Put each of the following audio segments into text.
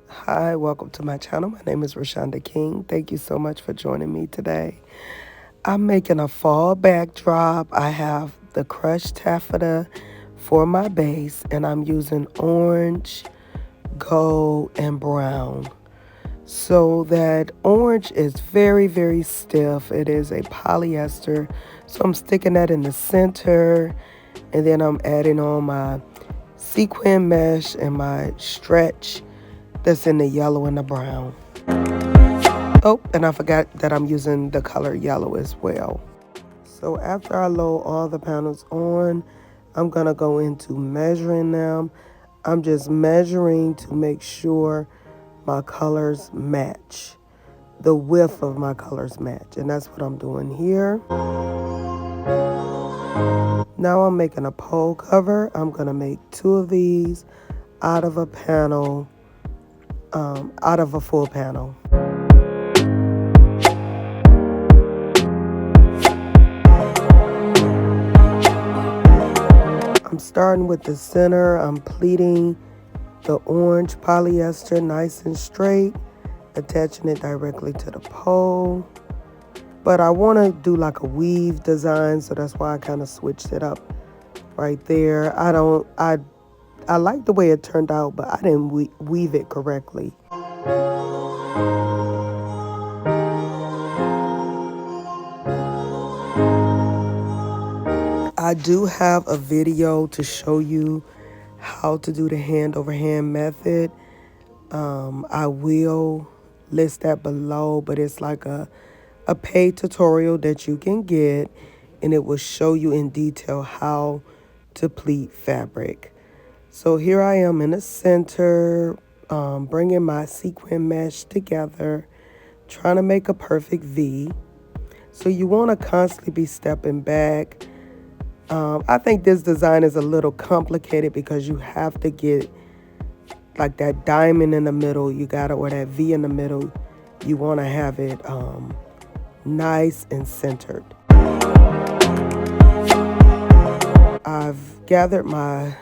Hi, welcome to my channel. My name is Rashonda King. Thank you so much for joining me today. I'm making a fall backdrop. I have the crushed taffeta for my base, and I'm using orange, gold, and brown. So that orange is very, very stiff. It is a polyester. So I'm sticking that in the center, and then I'm adding on my sequin mesh and my stretch that's in the yellow and the brown. Oh, and I forgot that I'm using the color yellow as well. So after I load all the panels on, I'm going to go into measuring them. I'm just measuring to make sure my colors match. The width of my colors match. And that's what I'm doing here. Now I'm making a pole cover. I'm going to make 2 of these out of a panel, out of a full panel. I'm starting with the center. I'm pleating the orange polyester nice and straight, attaching it directly to the pole. But I want to do like a weave design, so that's why I kind of switched it up right there. I like the way it turned out, but I didn't weave it correctly. I do have a video to show you how to do the hand over hand method. I will list that below, but it's like a paid tutorial that you can get, and it will show you in detail how to pleat fabric. So here I am in the center, bringing my sequin mesh together, trying to make a perfect V. So you want to constantly be stepping back. I think this design is a little complicated because you have to get like that diamond in the middle, or that V in the middle. You want to have it nice and centered. I've gathered my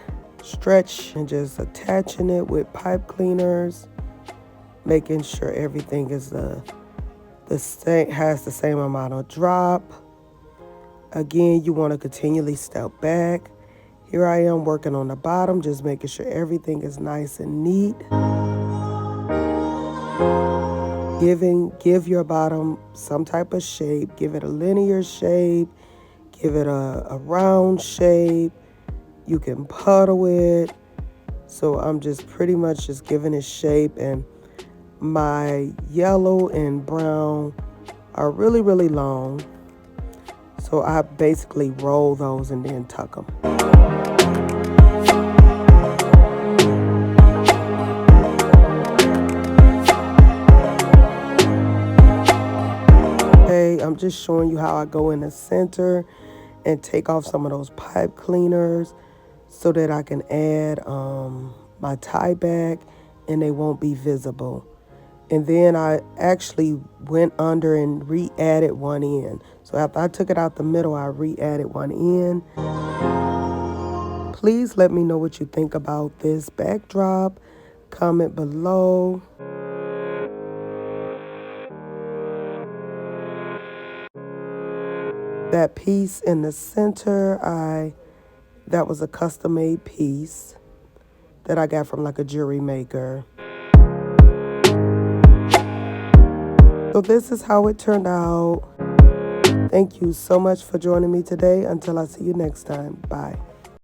stretch and just attaching it with pipe cleaners, making sure everything is has the same amount of drop. Again, you want to continually step back. Here I am working on the bottom, just making sure everything is nice and neat. Give your bottom some type of shape. Give it a linear shape. Give it a round shape. You can puddle it. So I'm just pretty much just giving it shape, and my yellow and brown are really, really long. So I basically roll those and then tuck them. Okay, I'm just showing you how I go in the center and take off some of those pipe cleaners so that I can add my tie back and they won't be visible. And then I actually went under and re-added one in. So after I took it out the middle, I re-added one in. Please let me know what you think about this backdrop. Comment below. That piece in the center, that was a custom-made piece that I got from like a jewelry maker. So this is how it turned out. Thank you so much for joining me today. Until I see you next time. Bye.